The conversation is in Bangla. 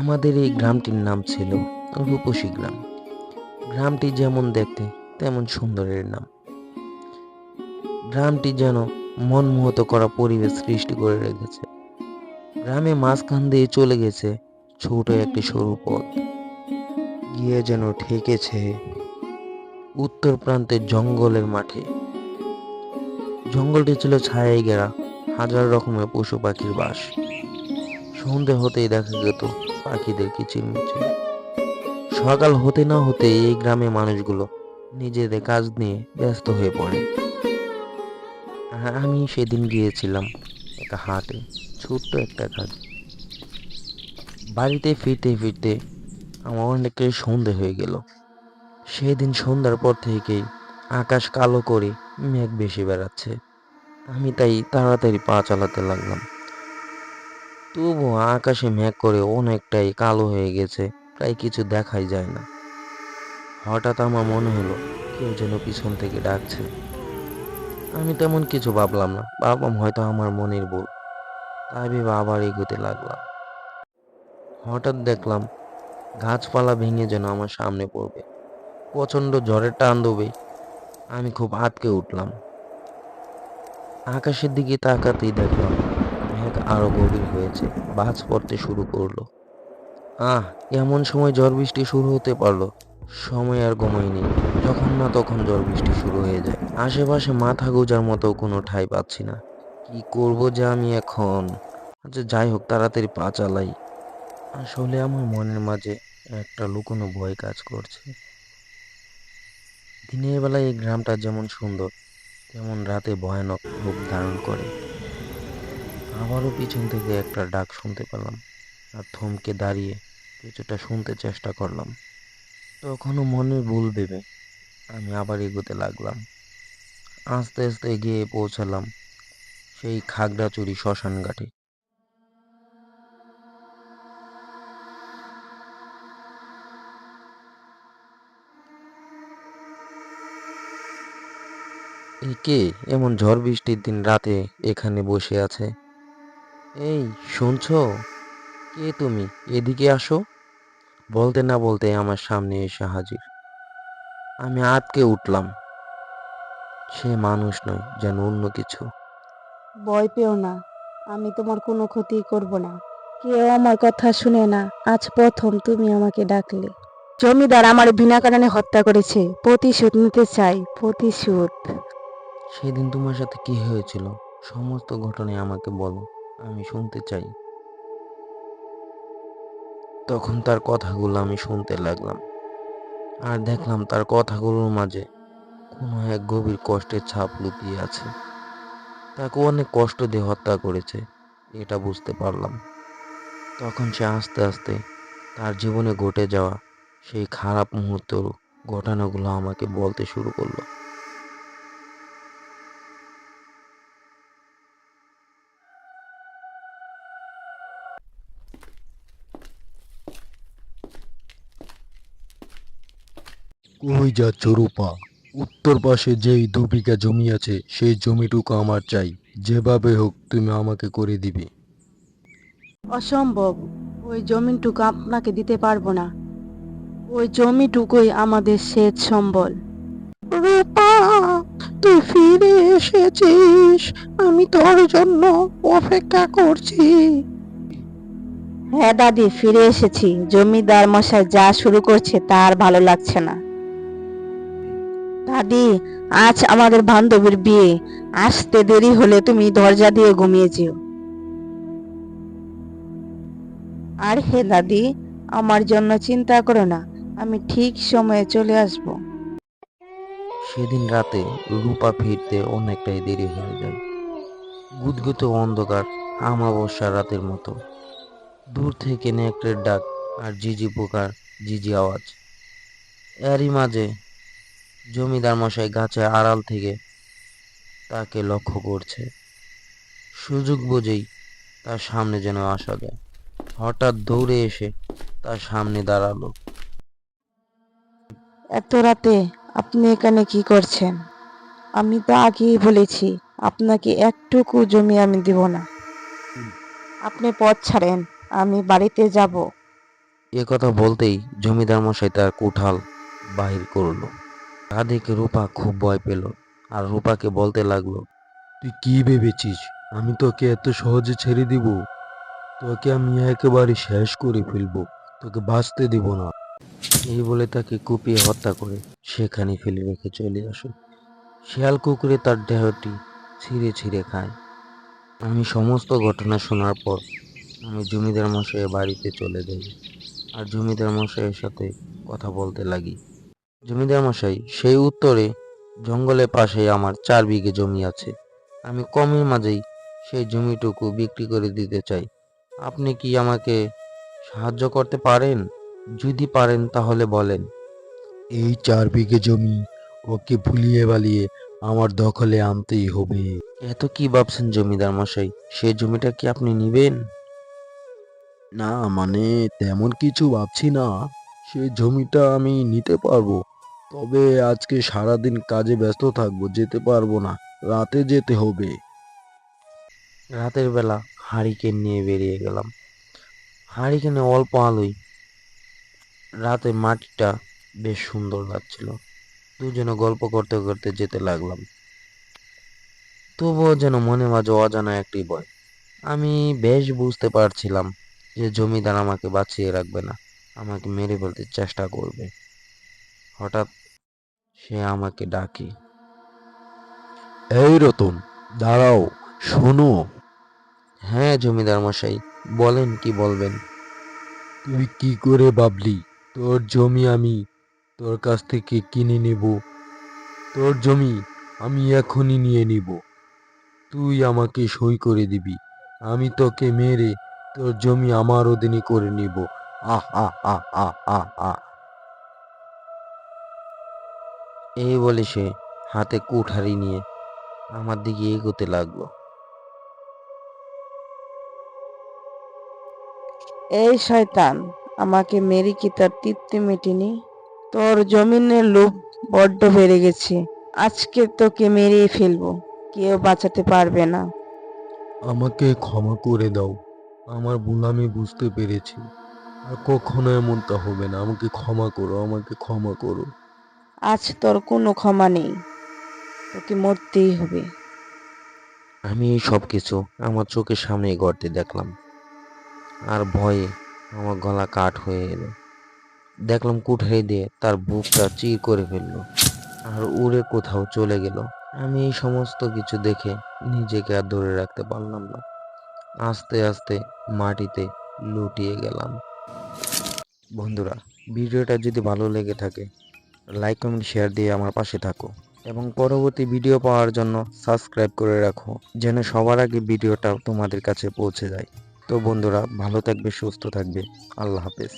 আমাদের এই গ্রামটির নাম ছিল রূপসী গ্রাম। গ্রামটি যেমন দেখতে তেমন সুন্দরের নাম। গ্রামটি যেন মনমোহিত করা পরিবেশ সৃষ্টি করে রেখেছে। গ্রামে মাঝখান দিয়ে চলে গেছে ছোট একটি সরু পথ, গিয়ে যেন ঠেকেছে উত্তর প্রান্তের জঙ্গলের মাঠে। জঙ্গলটি ছিল ছায়ায় ঘেরা, হাজার রকমের পশু পাখির বাস। সন্ধে হতেই দেখা যেত পাখিদের কিচিরমিচির। সকাল হতে না হতে এই গ্রামে মানুষগুলো নিজেদের কাজ নিয়ে ব্যস্ত হয়ে পড়ে। আর আমি সেদিন গিয়েছিলাম একটা হাটে, ছোট্ট একটা কাজ। বাড়িতে ফিরতে ফিরতে আমার অনেকটাই সন্ধে হয়ে গেল। সেদিন সন্ধ্যার পর থেকেই আকাশ কালো করে মেঘ ভেসে বেড়াচ্ছে। আমি তাই তাড়াতাড়ি পা চালাতে লাগলাম। তবুও আকাশে মেঘ করে অনেকটাই কালো হয়ে গেছে, প্রায় কিছু দেখাই যায় না। হঠাৎ আমার মনে হলো কেউ যেন পিছন থেকে ডাকছে। আমি তেমন কিছু ভাবলাম না, ভাবলাম হয়তো আমার মনের ভুল। তাই ভেবে আবার এগোতে লাগলাম। হঠাৎ দেখলাম গাছপালা ভেঙে যেন আমার সামনে পড়বে। প্রচন্ড ঝড়ের তাণ্ডবে আমি খুব আঁতকে উঠলাম। আকাশের দিকে তাকাতেই দেখলাম মেঘ আরো গভীর হয়েছে, বাজ পড়তে শুরু করলো। এমন সময় ঝড় বৃষ্টি শুরু হতে পারলো। সময় আর সময় নেই, যখন না তখন ঝড় বৃষ্টি শুরু হয়ে যায়। আশেপাশে মাথা গোঁজার মতো কোনো ঠাঁই পাচ্ছি না। কি করব যে আমি এখন? আচ্ছা যাই হোক, তাড়াতাড়ি পা চালাই। আসলে আমার মনের মাঝে একটা লুকোনো ভয় কাজ করছে। দিনের বেলায় এই গ্রামটা যেমন সুন্দর, তেমন রাতে ভয়ানক রূপ ধারণ করে। আবারও পিছন থেকে একটা ডাক শুনতে পেলাম, আর থমকে দাঁড়িয়ে কিছুটা শুনতে চেষ্টা করলাম। তখনও মনের ভুল ভেবে আমি আবার এগোতে লাগলাম। আস্তে আস্তে গিয়ে পৌঁছালাম সেই খাগড়াছড়ি শ্মশান ঘাটে। এই কে এমন ঝড় বৃষ্টির দিন রাতে এখানে বসে আছে? এই, শুনছো? কে তুমি? এদিকে আসো। বলতে না বলতে আমার সামনে এসে হাজির। আমি আঁতকে উঠলাম। সে মানুষ নয়, যেন অন্য কিছু। ভয় পেও না, আমি তোমার কোনো ক্ষতি করব না। কেউ আমার কথা শুনে না, আজ প্রথম তুমি আমাকে ডাকলে। জমিদার আমার বিনা কারণে হত্যা করেছে, প্রতিশোধ নিতে চাই, প্রতিশোধ। সেদিন তোমার সাথে কি হয়েছিল? সমস্ত ঘটনায় আমাকে বলো, আমি শুনতে চাই। তখন তার কথাগুলো আমি শুনতে লাগলাম, আর দেখলাম তার কথাগুলোর মাঝে কোনো এক গভীর কষ্টের ছাপ লুকিয়ে আছে। তাকে অনেক কষ্ট দিয়ে হত্যা করেছে, এটা বুঝতে পারলাম। তখন সে আস্তে আস্তে তার জীবনে ঘটে যাওয়া সেই খারাপ মুহূর্তের ঘটনাগুলো আমাকে বলতে শুরু করলো। কই যাচ্ছ রূপা? উত্তর পাশে যেই 2 বিঘা জমি আছে সেই জমিটুকু আমার চাই। যেভাবে হোক তুমি আমাকে করে দিবে। অসম্ভব, ওই জমিটুকু আপনাকে দিতে পারবো না। ওই জমিটুকুই আমাদের সেচ সম্বল। রূপা, তুই ফিরে এসেছিস, আমি তোর জন্য অপেক্ষা করছি। হ্যাঁ দাদি, ফিরে এসেছি। জমিদার মশাই যা শুরু করছে তার ভালো লাগছে না। দাদি, আজ আমাদের বান্ধবীর বিয়ে, আসতে দেরি হলে তুমি দরজা দিয়ে ঘুমিয়ে যেও। আর হে দাদি, আমার জন্য চিন্তা করো না, আমি ঠিক সময়ে চলে আসব। সেদিন রাতে রূপা ফিরতে অনেকটাই দেরি হয়ে যায়। গুদগুদে অন্ধকার, আমাবস্যা রাতের মতো। দূর থেকে নেকড়ের ডাক আর ঝিঝি পোকার ঝিঝি আওয়াজ। এরই মাঝে জমিদার মশাই গাছের আড়াল থেকে তাকে লক্ষ্য করছে। সুযোগ বুঝেই তার সামনে যেন আসা যায়। হঠাৎ দৌড়ে এসে তার সামনে দাঁড়ালো। এত রাতে আপনি এখানে কি করছেন? আমি তো আগেই বলেছি, আপনাকে একটুকু জমি আমি দিব না। আপনি পথ ছাড়েন, আমি বাড়িতে যাব। এ কথা বলতেই জমিদার মশাই তার কুঠাল বাহির করলো। তা দেখে রূপা খুব ভয় পেল আর রূপাকে বলতে লাগলো, তুই কি ভেবেছিস আমি তোকে এত সহজে ছেড়ে দিব? তোকে আমি একেবারে শেষ করে ফেলবো, তোকে বাঁচতে দিব না। এই বলে তাকে কুপিয়ে হত্যা করে সেখানে ফেলে রেখে চলে আসে। শিয়াল কুকুরে তার দেহটি ছিঁড়ে ছিঁড়ে খায়। আমি সমস্ত ঘটনা শোনার পর আমি জমিদার মশাইয়ের বাড়িতে চলে যাই আর জমিদার মশাইয়ের সাথে কথা বলতে লাগি। জমিদার মশাই, সেই উত্তরে জঙ্গলের পাশেই আমার 4 বিঘে জমি আছে। আমি কমের মাঝেই সেই জমিটুকু বিক্রি করে দিতে চাই। আপনি কি আমাকে সাহায্য করতে পারেন? যদি পারেন তাহলে বলেন। এই 4 বিঘে জমি ওকে ভুলিয়ে বালিয়ে আমার দখলে আনতেই হবে। এত কি ভাবছেন জমিদার মশাই? সেই জমিটা কি আপনি নিবেন? না মানে তেমন কিছু ভাবছি না, সে জমিটা আমি নিতে পারবো, তবে আজকে সারাদিন কাজে ব্যস্ত থাকবো, যেতে পারবো না, রাতে যেতে হবে। রাতের বেলা হারিকেন নিয়ে বেরিয়ে গেলাম। হারিকেনে অল্প আলোয় রাতে মাটিটা বেশ সুন্দর লাগছিল। দুজনে গল্প করতে করতে যেতে লাগলাম। তবুও যেন মনে মাঝে অজানা একটি ভয়। আমি বেশ বুঝতে পারছিলাম যে জমিদার আমাকে বাঁচিয়ে রাখবে না, আমাকে মেরে ফেলতে চেষ্টা করবে। হঠাৎ সে আমাকে ডাকে। এই রতন, দাঁড়াও, শোনো। হ্যাঁ জমিদার মশাই, বলেন কি বলবেন। তুই কি করে ভাবলি তোর জমি আমি তোর কাছ থেকে কিনে নেব? তোর জমি আমি এখনই নিয়ে নিব, তুই আমাকে সই করে দিবি, আমি তোকে মেরে তোর জমি আমার অধীনে করে নিব। আহ আহ আহ আহ আহ আহ। এই বলে সে হাতে কুঠারি নিয়ে আমার দিকে এগোতে লাগলো। এই শয়তান, আমাকে মেরে কি তোর তৃপ্তি মেটেনি? তোর জমিনের লোভ বড্ড বেড়ে গেছে। আজকে তোকে মেরেই ফেলবো, কেউ বাঁচাতে পারবে না। আমাকে ক্ষমা করে দাও, আমার ভুল আমি বুঝতে পেরেছি, আর কখনো এমনটা হবে না, আমাকে ক্ষমা করো, আমাকে ক্ষমা করো। আজ তোর কোনো ক্ষমা নেই, তোকে মরতেই হবে। আমি এই সব কিছু আমার চোখের সামনেই গড়তে দেখলাম আর ভয়ে আমার গলা কাঠ হয়ে এলো। দেখলাম কুঠারি দিয়ে তার বুকটা চির করে ফেললো আর উড়ে কোথাও চলে গেল। আমি এই সমস্ত কিছু দেখে নিজেকে আর ধরে রাখতে পারলাম না। আস্তে আস্তে মাটিতে লুটিয়ে গেলাম। বন্ধুরা, ভিডিওটা যদি ভালো লেগে থাকে লাইক কমেন্ট শেয়ার দিয়ে আমার পাশে থাকো এবং পরবর্তী ভিডিও পাওয়ার জন্য সাবস্ক্রাইব করে রাখো, যেন সবার আগে ভিডিওটা তোমাদের কাছে পৌঁছে যায়। তো বন্ধুরা, ভালো থাকবে, সুস্থ থাকবে। আল্লাহ হাফেজ।